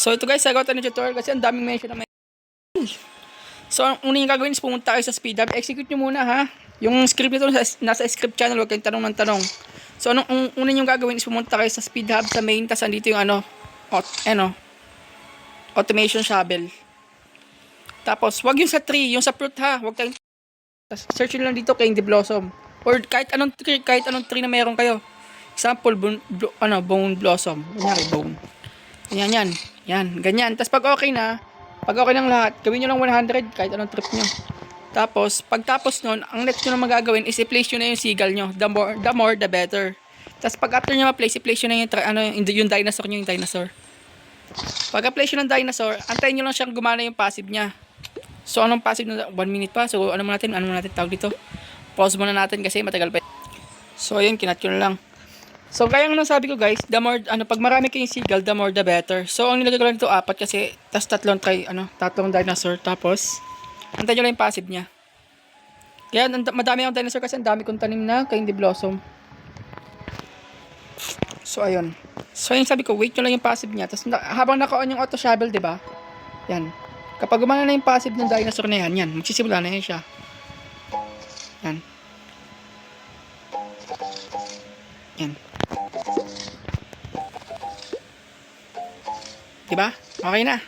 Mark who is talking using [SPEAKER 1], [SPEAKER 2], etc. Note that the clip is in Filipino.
[SPEAKER 1] So ito guys, sagot na tutorial kasi ang daming mention na may. So ang una yung gagawin is pumunta kayo sa speed hub. Execute nyo muna ha. Yung script nito nasa script channel, huwag kayong tanong ng tanong. So anong una yung gagawin is pumunta kayo sa speed hub sa main, tas andito yung automation shovel. Tapos wag yung sa tree, yung sa fruit ha. Huwag kayong search nyo lang dito Candy Blossom or kahit anong tree na meron kayo. Example, bone blossom. Kunyari, bone. Yan, ganyan. Tapos pag okay ng lahat, gawin nyo lang 100 kahit anong trip nyo. Tapos, pagtapos nun, ang next nyo na magagawin is i-place nyo na yung seagull nyo. The more, the better. Tapos pag after nyo ma-place, i-place nyo na yung dinosaur nyo, yung dinosaur. Pag a-place nyo ng dinosaur, antayin nyo lang siyang gumana yung passive nya. So, anong passive na? 1 minute pa. So, ano mo natin tawag dito? Pause muna natin kasi matagal pa. So, ayun, kinat ko na lang. So, kaya nga sabi ko guys, the more, pag marami kayong seagull, the more the better. So, ang nilagay ko lang ito, 4 kasi, tas tatlong dinosaur, tapos, antayin nyo lang yung passive nya. Kaya, madami akong dinosaur kasi ang dami kong tanim na Candy Blossom. So, ayun. So, yung sabi ko, wait nyo lang yung passive nya. Tapos, habang naka-on yung auto shovel, diba? Yan. Kapag gumana na yung passive ng dinosaur na yan, magsisimula na yan siya. Yan. Yan. Diba? Okay na.